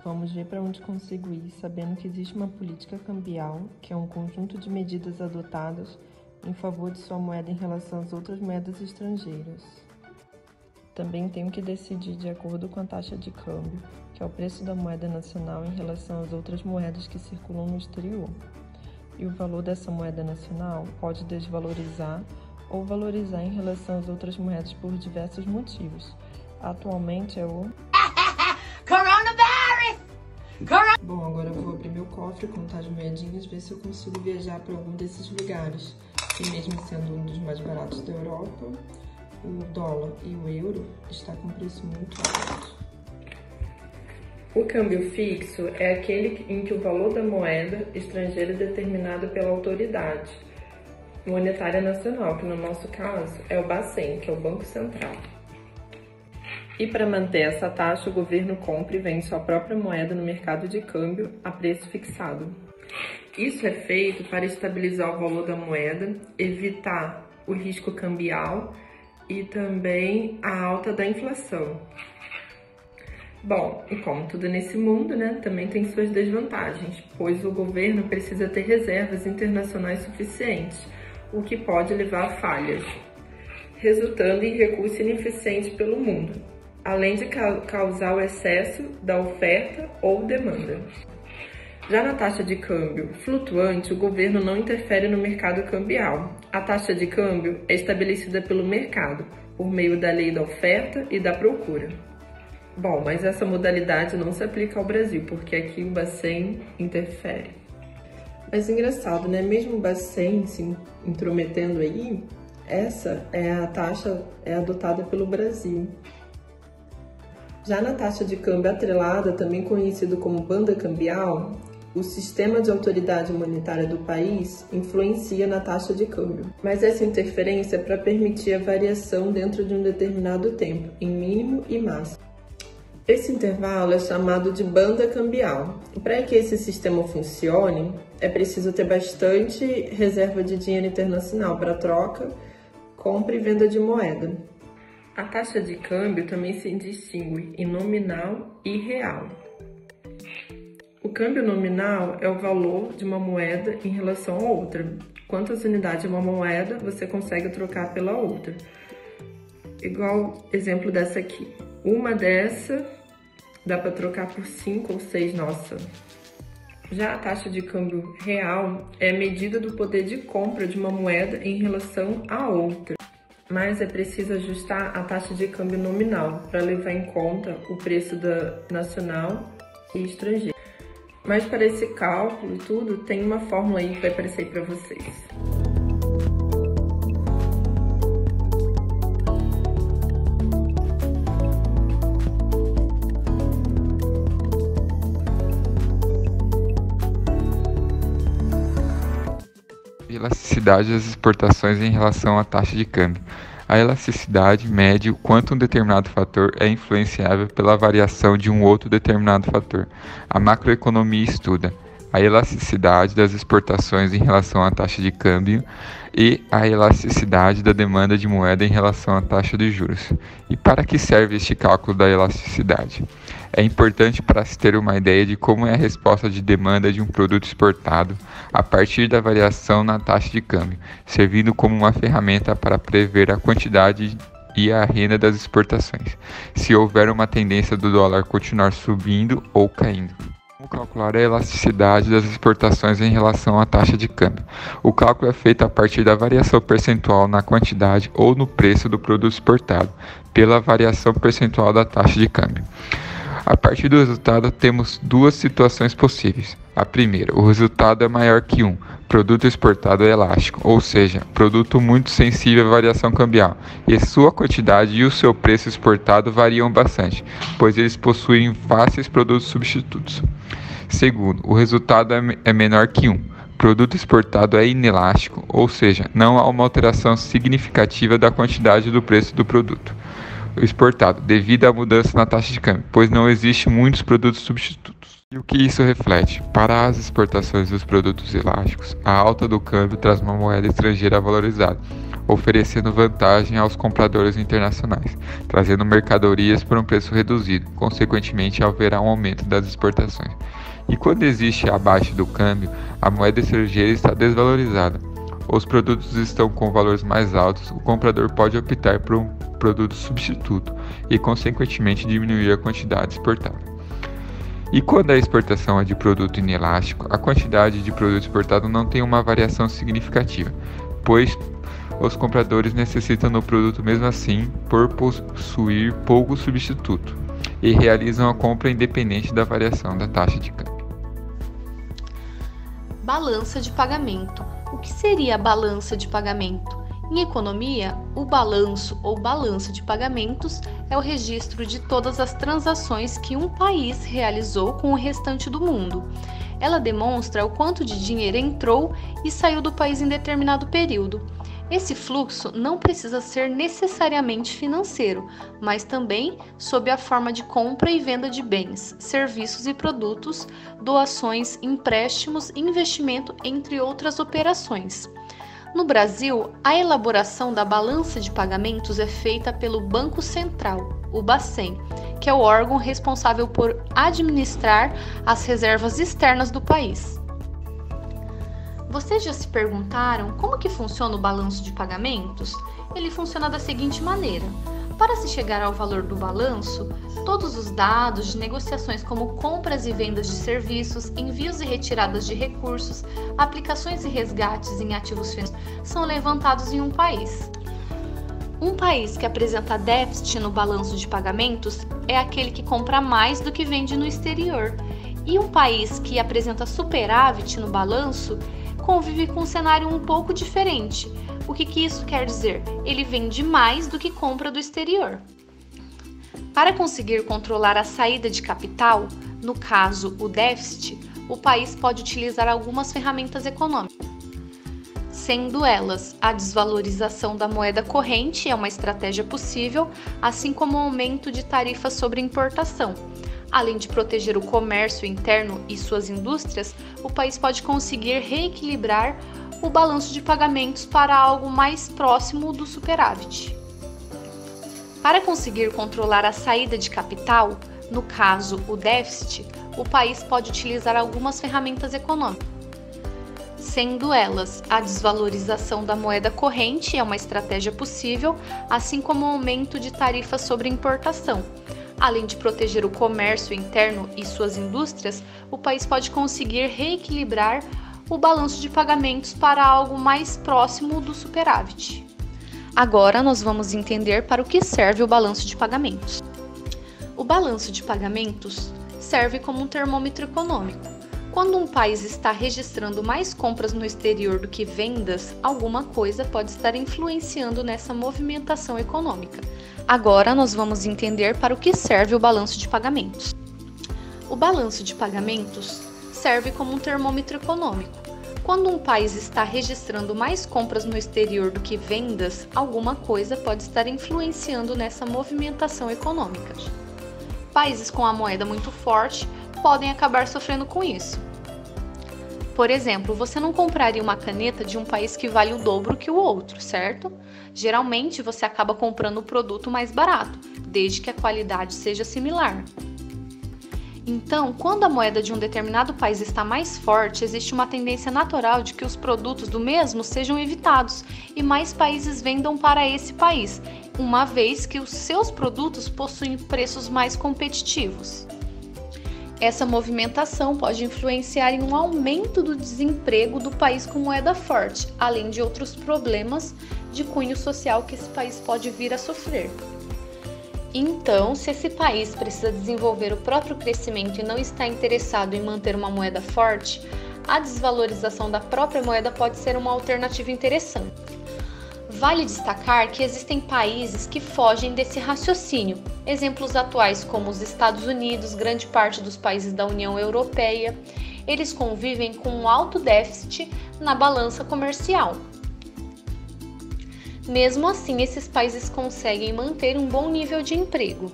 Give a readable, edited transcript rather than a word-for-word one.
Vamos ver para onde consigo ir, sabendo que existe uma política cambial, que é um conjunto de medidas adotadas em favor de sua moeda em relação às outras moedas estrangeiras. Também tenho que decidir de acordo com a taxa de câmbio, que é o preço da moeda nacional em relação às outras moedas que circulam no exterior. E o valor dessa moeda nacional pode desvalorizar ou valorizar em relação às outras moedas por diversos motivos. Atualmente é o Bom, agora eu vou abrir meu cofre, contar as moedinhas, ver se eu consigo viajar para algum desses lugares. E mesmo sendo um dos mais baratos da Europa, o dólar e o euro está com preço muito alto. O câmbio fixo é aquele em que o valor da moeda estrangeira é determinado pela autoridade monetária nacional, que no nosso caso é o Bacen, que é o Banco Central. E para manter essa taxa, o governo compra e vende sua própria moeda no mercado de câmbio a preço fixado. Isso é feito para estabilizar o valor da moeda, evitar o risco cambial e também a alta da inflação. Bom, e como tudo nesse mundo, também tem suas desvantagens, pois o governo precisa ter reservas internacionais suficientes, o que pode levar a falhas, resultando em recurso ineficiente pelo mundo, além de causar o excesso da oferta ou demanda. Já na taxa de câmbio flutuante, o governo não interfere no mercado cambial. A taxa de câmbio é estabelecida pelo mercado, por meio da lei da oferta e da procura. Bom, mas essa modalidade não se aplica ao Brasil, porque aqui o Bacen interfere. Mas engraçado, Mesmo o Bacen se intrometendo aí, essa é a taxa adotada pelo Brasil. Já na taxa de câmbio atrelada, também conhecido como banda cambial, o sistema de autoridade monetária do país influencia na taxa de câmbio. Mas essa interferência é para permitir a variação dentro de um determinado tempo, em mínimo e máximo. Esse intervalo é chamado de banda cambial. Para que esse sistema funcione, é preciso ter bastante reserva de dinheiro internacional para troca, compra e venda de moeda. A taxa de câmbio também se distingue em nominal e real. O câmbio nominal é o valor de uma moeda em relação a outra. Quantas unidades de uma moeda você consegue trocar pela outra. Igual exemplo dessa aqui. Uma dessa dá para trocar por 5 ou 6 nossa. Já a taxa de câmbio real é a medida do poder de compra de uma moeda em relação a outra. Mas é preciso ajustar a taxa de câmbio nominal para levar em conta o preço da nacional e estrangeira. Mas para esse cálculo e tudo, tem uma fórmula aí que vai aparecer para vocês. Elasticidade das exportações em relação à taxa de câmbio. A elasticidade mede o quanto um determinado fator é influenciável pela variação de um outro determinado fator. A macroeconomia estuda a elasticidade das exportações em relação à taxa de câmbio e a elasticidade da demanda de moeda em relação à taxa de juros. E para que serve este cálculo da elasticidade? É importante para se ter uma ideia de como é a resposta de demanda de um produto exportado a partir da variação na taxa de câmbio, servindo como uma ferramenta para prever a quantidade e a renda das exportações, se houver uma tendência do dólar continuar subindo ou caindo. Como calcular a elasticidade das exportações em relação à taxa de câmbio? O cálculo é feito a partir da variação percentual na quantidade ou no preço do produto exportado, pela variação percentual da taxa de câmbio. A partir do resultado, temos duas situações possíveis. A primeira, o resultado é maior que 1. Produto exportado é elástico, ou seja, produto muito sensível à variação cambial, e sua quantidade e o seu preço exportado variam bastante, pois eles possuem fáceis produtos substitutos. Segundo, o resultado é menor que 1. Produto exportado é inelástico, ou seja, não há uma alteração significativa da quantidade do preço do produto exportado, devido à mudança na taxa de câmbio, pois não existem muitos produtos substitutos. E o que isso reflete? Para as exportações dos produtos elásticos, a alta do câmbio traz uma moeda estrangeira valorizada, oferecendo vantagem aos compradores internacionais, trazendo mercadorias por um preço reduzido. Consequentemente, haverá um aumento das exportações. E quando existe a baixa do câmbio, a moeda estrangeira está desvalorizada. Os produtos estão com valores mais altos, o comprador pode optar por um produto substituto e, consequentemente, diminuir a quantidade exportada. E quando a exportação é de produto inelástico, a quantidade de produto exportado não tem uma variação significativa, pois os compradores necessitam do produto mesmo assim por possuir pouco substituto e realizam a compra independente da variação da taxa de câmbio. Balança de pagamento. O que seria a balança de pagamento? Em economia, o balanço ou balança de pagamentos é o registro de todas as transações que um país realizou com o restante do mundo. Ela demonstra o quanto de dinheiro entrou e saiu do país em determinado período. Esse fluxo não precisa ser necessariamente financeiro, mas também sob a forma de compra e venda de bens, serviços e produtos, doações, empréstimos, investimento, entre outras operações. No Brasil, a elaboração da balança de pagamentos é feita pelo Banco Central, o Bacen, que é o órgão responsável por administrar as reservas externas do país. Vocês já se perguntaram como que funciona o balanço de pagamentos? Ele funciona da seguinte maneira. Para se chegar ao valor do balanço, todos os dados de negociações como compras e vendas de serviços, envios e retiradas de recursos, aplicações e resgates em ativos financeiros são levantados em um país. Um país que apresenta déficit no balanço de pagamentos é aquele que compra mais do que vende no exterior. E um país que apresenta superávit no balanço convive com um cenário um pouco diferente. O que isso quer dizer? Ele vende mais do que compra do exterior. Para conseguir controlar a saída de capital, no caso o déficit, o país pode utilizar algumas ferramentas econômicas, sendo elas a desvalorização da moeda corrente é uma estratégia possível, assim como o aumento de tarifas sobre importação. Além de proteger o comércio interno e suas indústrias, o país pode conseguir reequilibrar o balanço de pagamentos para algo mais próximo do superávit. Para conseguir controlar a saída de capital, no caso o déficit, o país pode utilizar algumas ferramentas econômicas, sendo elas a desvalorização da moeda corrente é uma estratégia possível, assim como o aumento de tarifas sobre importação. Além de proteger o comércio interno e suas indústrias, o país pode conseguir reequilibrar o balanço de pagamentos para algo mais próximo do superávit. Agora nós vamos entender para o que serve o balanço de pagamentos. O balanço de pagamentos serve como um termômetro econômico. Quando um país está registrando mais compras no exterior do que vendas, alguma coisa pode estar influenciando nessa movimentação econômica. Agora nós vamos entender para o que serve o balanço de pagamentos. O balanço de pagamentos serve como um termômetro econômico. Quando um país está registrando mais compras no exterior do que vendas, alguma coisa pode estar influenciando nessa movimentação econômica. Países com a moeda muito forte podem acabar sofrendo com isso. Por exemplo, você não compraria uma caneta de um país que vale o dobro que o outro, certo? Geralmente você acaba comprando o produto mais barato, desde que a qualidade seja similar. Então, quando a moeda de um determinado país está mais forte, existe uma tendência natural de que os produtos do mesmo sejam evitados e mais países vendam para esse país, uma vez que os seus produtos possuem preços mais competitivos. Essa movimentação pode influenciar em um aumento do desemprego do país com moeda forte, além de outros problemas de cunho social que esse país pode vir a sofrer. Então, se esse país precisa desenvolver o próprio crescimento e não está interessado em manter uma moeda forte, a desvalorização da própria moeda pode ser uma alternativa interessante. Vale destacar que existem países que fogem desse raciocínio. Exemplos atuais como os Estados Unidos, grande parte dos países da União Europeia, eles convivem com um alto déficit na balança comercial. Mesmo assim, esses países conseguem manter um bom nível de emprego.